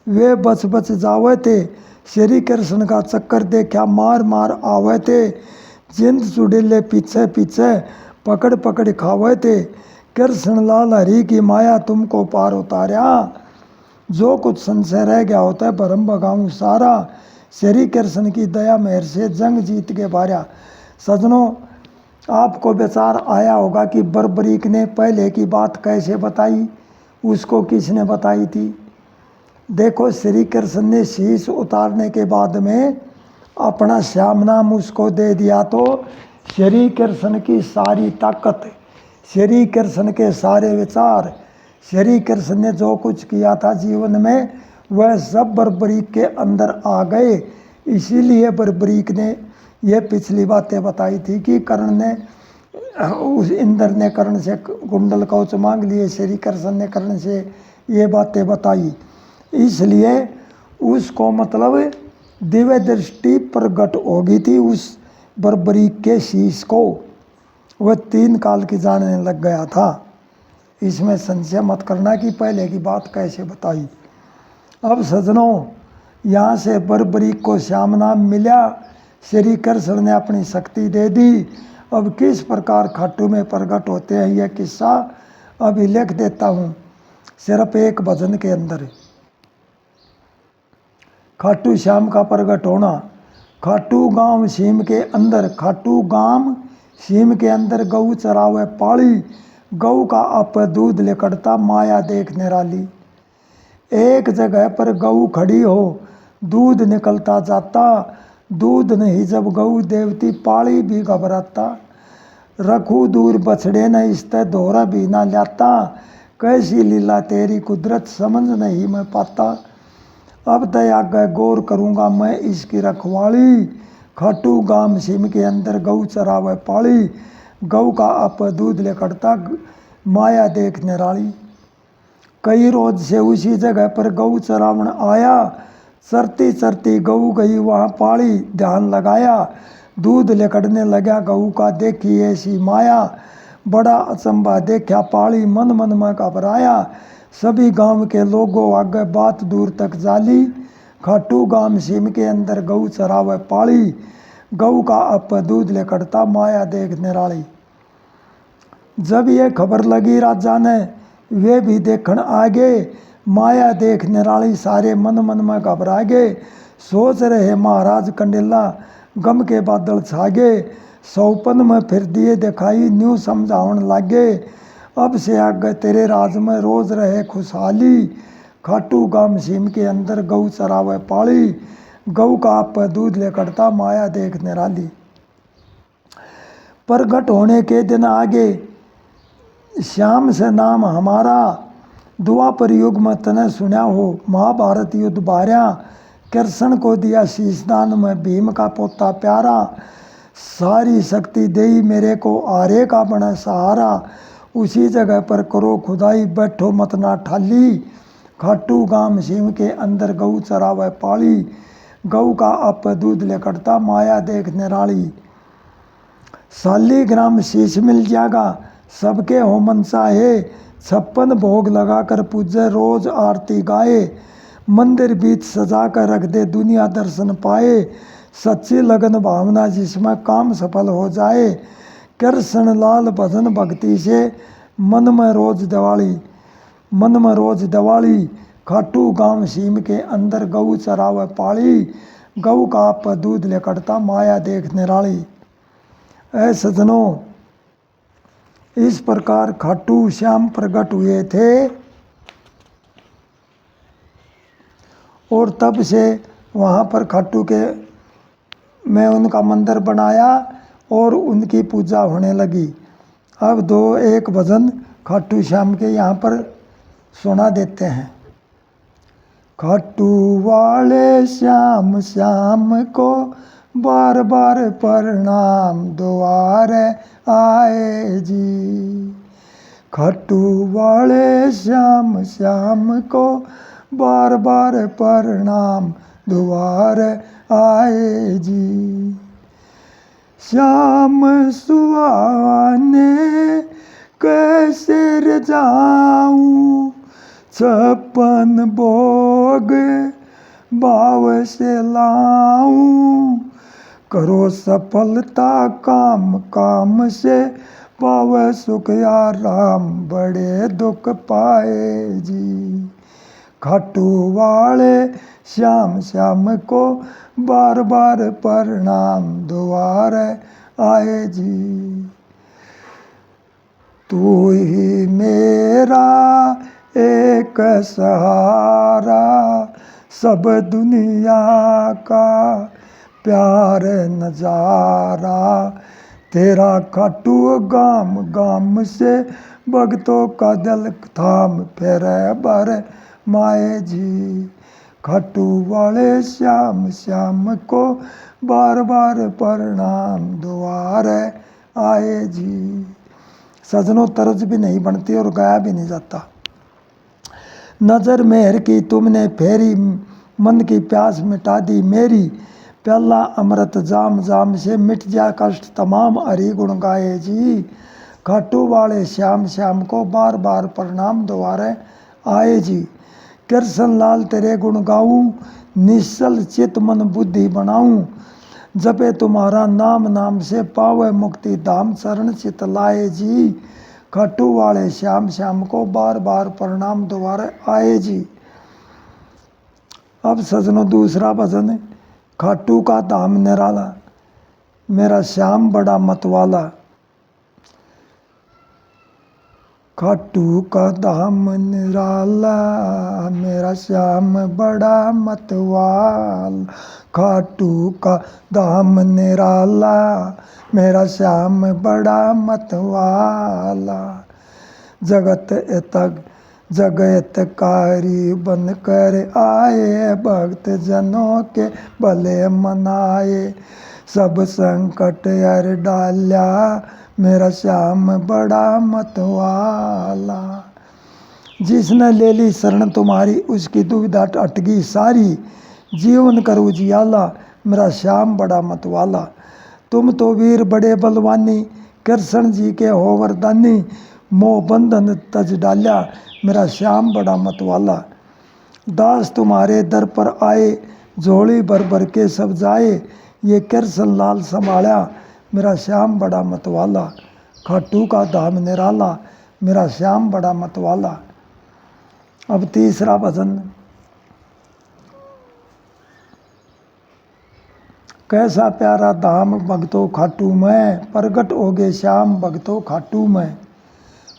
वे बच बच जावे थे। श्री कृष्ण का चक्कर देखा मार मार आवे थे। जिंद चुड़ेले पीछे पीछे, पकड़ पकड़ खावे थे। कृष्ण लाल हरि की माया तुमको पार उतारा। जो कुछ संशय रह गया होता है भरम भगाऊं सारा। श्री कृष्ण की दया मेहर से जंग जीत के बाहर। सजनों, आपको विचार आया होगा कि बर्बरीक ने पहले की बात कैसे बताई, उसको किसने बताई थी। देखो, श्री कृष्ण ने शीश उतारने के बाद में अपना श्याम नाम उसको दे दिया, तो श्री कृष्ण की सारी ताकत, श्री कृष्ण के सारे विचार, श्री कृष्ण ने जो कुछ किया था जीवन में, वह सब बर्बरीक के अंदर आ गए। इसीलिए बर्बरीक ने ये पिछली बातें बताई थी कि कर्ण ने, उस इंद्र ने कर्ण से कुंडल कवच मांग लिए, श्री कृष्ण ने कर्ण से ये बातें बताई। इसलिए उसको मतलब दिव्य दृष्टि प्रकट हो गई थी उस बर्बरीक के शीश को। वह तीन काल की जानने लग गया था। इसमें संशय मत करना कि पहले की बात कैसे बताई। अब सजनों, यहाँ से बर्बरीक को श्याम नाम मिला, श्री कृष्ण ने अपनी शक्ति दे दी। अब किस प्रकार खाटू में प्रकट होते हैं यह किस्सा अभी लिख देता हूँ सिर्फ एक भजन के अंदर। खाटू श्याम का प्रकट होना। खाटू गांव सीम के अंदर, खाटू गांव सीम के अंदर गऊ चरावे पाली। गऊ का आप दूध लेकड़ता माया देख निराली। एक जगह पर गऊ खड़ी हो, दूध निकलता जाता। दूध नहीं जब गऊ देवती पाली भी घबराता, रखू दूर बछड़े न इसते दोहरा भी ना लाता, कैसी लीला तेरी कुदरत समझ नहीं मैं पाता। अब दया गए गौर करूँगा मैं इसकी रखवाली, खाटू गाम सिम के अंदर गऊ चरावे पाली, गऊ का आप दूध ले कटता माया देख निराली। कई रोज से उसी जगह पर गऊ चरावण आया, चरती चरती गऊ गई वहाँ पाली, ध्यान लगाया दूध ले कटने लगा गऊ का, देखी ऐसी माया बड़ा अचंबा देखा पाली, मन मन में घबराया, सभी गांव के लोगों आगे बात दूर तक जाली, खाटू गांव सिम के अंदर गऊ चरावे पाली, गऊ का आप दूध ले कटता माया देख निराली। जब ये खबर लगी राजा ने वे भी देखण आगे, माया देख निराली सारे मन मन में घबरा गए, सोच रहे महाराज कंडेला गम के बादल छागे, सौपन में फिर दिए दिखाई न्यू समझावन लागे, अब से आगे तेरे राज में रोज रहे खुशहाली, खाटू गाम सिम के अंदर गऊ चरावे पाली, गऊ का आप दूध ले कटता माया देख निराली। प्रगट होने के दिन आगे श्याम से नाम हमारा, द्वापर युग में तने सुना हो महाभारत युद्ध बार्या, कृष्ण को दिया शीशदान में भीम का पोता प्यारा, सारी शक्ति देई मेरे को आरे का बना सहारा, उसी जगह पर करो खुदाई बैठो मत ना ठाली, खाटू गाम सिम के अंदर गऊ चरावे पाली, गऊ का आप दूध ले कटता माया देख निराली। शालीग्राम शीश मिल जाएगा सबके हो मन चाहे, 56 भोग लगाकर पूजे रोज आरती गाए, मंदिर बीच सजा कर रख दे दुनिया दर्शन पाए, सच्ची लगन भावना जिसमें काम सफल हो जाए, कृष्ण लाल भजन भक्ति से मन में रोज दिवाली, मन में रोज दिवाली, खाटू गांव सीम के अंदर गऊ चरावे पाली, गऊ का आप दूध ले कटता माया देख निराली। ऐ सजनों, इस प्रकार खाटू श्याम प्रकट हुए थे और तब से वहाँ पर खाटू के में उनका मंदिर बनाया और उनकी पूजा होने लगी। अब दो एक भजन खाटू श्याम के यहाँ पर सुना देते हैं। खाटू वाले श्याम श्याम को बार बार प्रणाम द्वारे आए जी, खाटू वाले श्याम श्याम को बार बार प्रणाम द्वारे आए जी, श्याम सुहाने कैसे रजाऊं 56 भोग भाव से लाऊं, करो सफलता काम काम से पावे सुख या राम बड़े दुख पाए जी, खाटू वाले श्याम श्याम को बार बार प्रणाम द्वारे आए जी, तू ही मेरा एक सहारा सब दुनिया का प्यार नजारा, तेरा खाटू गाम गाम से भक्तों का दिल थाम फिर बर माए जी, खाटू वाले श्याम श्याम को बार बार प्रणाम द्वारे आए जी। सजनों, तर्ज भी नहीं बनती और गाया भी नहीं जाता। नजर मेहर की तुमने फेरी मन की प्यास मिटा दी मेरी, प्याला अमृत जाम जाम से मिट जा कष्ट तमाम हरि गुण गाए जी, खाटू वाले श्याम श्याम को बार बार प्रणाम द्वारे आए जी, कृष्ण लाल तेरे गुण गाऊं निश्चल चित मन बुद्धि बनाऊं, जपे तुम्हारा नाम नाम से पावे मुक्ति धाम चरण चित लाए जी, खाटू वाले श्याम श्याम को बार बार प्रणाम द्वारे आए जी। अब सजनों, दूसरा भजन है खाटू का धाम निराला, मेरा श्याम बड़ा मतवाला। खाटू का धाम निराला, मेरा श्याम बड़ा मतवाल। खाटू का धाम निराला, मेरा श्याम बड़ा मतवाला। जगतकारी बनकर आए, भक्त जनों के भले मनाए। सब संकट हर डाल्या, मेरा श्याम बड़ा मतवाला। जिसने ले ली शरण तुम्हारी, उसकी दुविधा अटकी सारी। जीवन कर उजियाला, मेरा श्याम बड़ा मतवाला। तुम तो वीर बड़े बलवानी, कृष्ण जी के हो वरदानी। मोह बंधन तज डाल्या, मेरा श्याम बड़ा मतवाला। दास तुम्हारे दर पर आए, झोली भर भर के सब जाए। ये कृष्ण लाल संभाला, मेरा श्याम बड़ा मतवाला। खाटू का धाम निराला, मेरा श्याम बड़ा मतवाला। अब तीसरा भजन। कैसा प्यारा धाम भगतो खाटू में, प्रगट होगे श्याम भगतो खाटू में।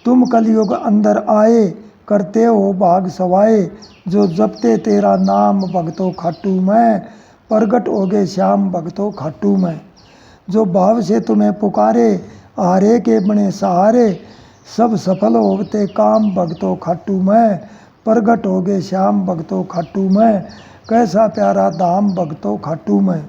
तुम कलयुग अंदर आए, करते हो भाग सवाए। जो जपते तेरा नाम भगतो खाटू में, प्रगट होगे श्याम भगतो खाटू में। जो भाव से तुम्हें पुकारे, हारे के बने सहारे। सब सफल होते काम भगतो खाटू में, प्रगट होगे श्याम भगतो खाटू में। कैसा प्यारा धाम भगतो खाटू में।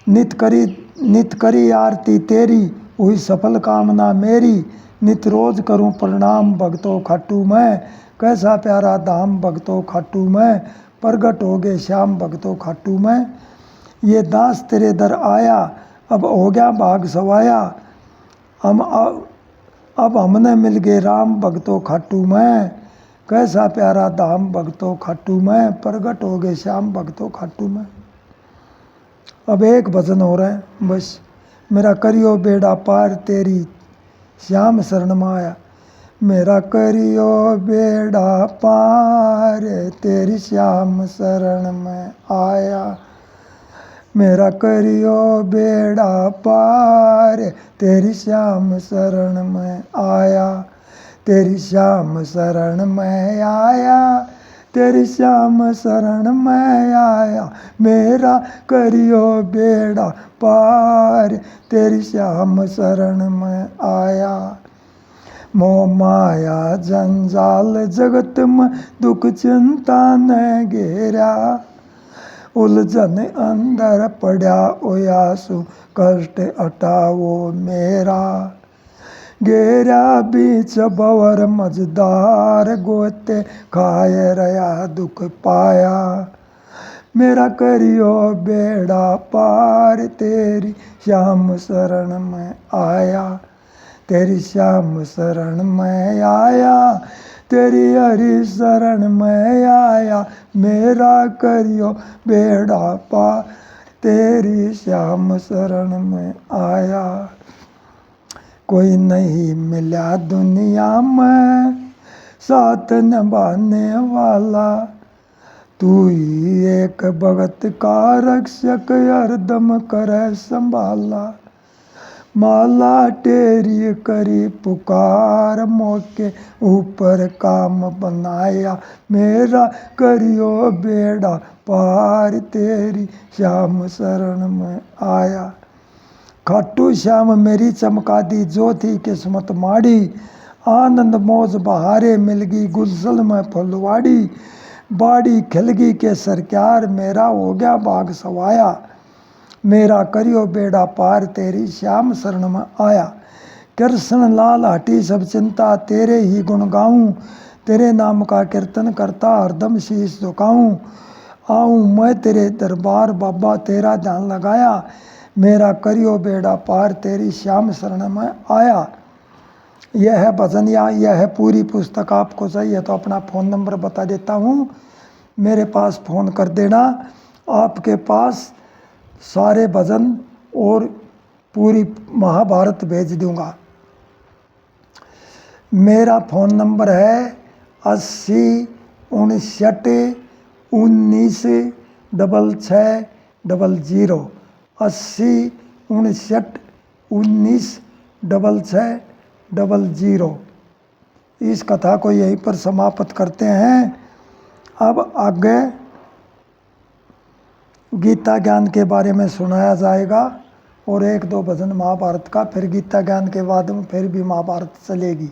नित करी आरती तेरी, हुई सफल कामना मेरी। नित रोज करूं प्रणाम भगतो खाटू में। कैसा प्यारा धाम भगतो खाटू में, प्रगट होगे श्याम भगतो खाटू में। ये दास तेरे दर आया, अब हो गया भाग सवाया। अब हमने मिल गए राम भगतो खाटू में। कैसा प्यारा धाम भगतो खाटू में, प्रगट होगे श्याम भगतो खाटू में। अब एक भजन हो रहा है बस। मेरा करियो बेड़ा पार तेरी श्याम शरण माया। मेरा करियो बेड़ा पार तेरी श्याम शरण में आया। मेरा करियो बेड़ा पार तेरी श्याम शरण में आया। तेरी श्याम शरण में आया, तेरी श्याम शरण में आया। मेरा करियो बेड़ा पार तेरी श्याम शरण में आया। मोह माया जंजाल जगत में दुख चिंता न घेरा। उलझन अंदर पड़ा ओयासु कष्ट हटाओ मेरा। घेरा बीच बवर मझदार गोते खाए रया दुख पाया। मेरा करियो बेड़ा पार तेरी श्याम शरण में आया। तेरी श्याम शरण में आया, तेरी हरि शरण में आया। मेरा करियो बेड़ा पार तेरी श्याम शरण में आया। कोई नहीं मिला दुनिया में साथ निभाने वाला। तू ही एक भगत का रक्षक हरदम करे संभाला। माला तेरी करी पुकार मौके ऊपर काम बनाया। मेरा करियो बेड़ा पार तेरी श्याम शरण में आया। खाटू श्याम मेरी चमका दी ज्योति किस्मत माड़ी। आनंद मौज बहारे मिलगी गुलशन में फुलवाड़ी। बाड़ी खिलगी के सरकार मेरा हो गया भाग सवाया। मेरा करियो बेड़ा पार तेरी श्याम शरण में आया। कृष्ण लाल हटी सब चिंता तेरे ही गुण गाऊं। तेरे नाम का कीर्तन करता हरदम शीश झुकाऊं। आऊं मैं तेरे दरबार बाबा तेरा ध्यान लगाया। मेरा करियो बेड़ा पार तेरी श्याम शरण में आया। यह है भजन या यह है पूरी पुस्तक। आपको चाहिए तो अपना फ़ोन नंबर बता देता हूँ, मेरे पास फ़ोन कर देना। आपके पास सारे भजन और पूरी महाभारत भेज दूँगा। मेरा फ़ोन नंबर है 80 59 19 66 00। 80 59 19 6600। इस कथा को यहीं पर समाप्त करते हैं। अब आगे गीता ज्ञान के बारे में सुनाया जाएगा और 1-2 भजन महाभारत का, फिर गीता ज्ञान के बाद में फिर भी महाभारत चलेगी।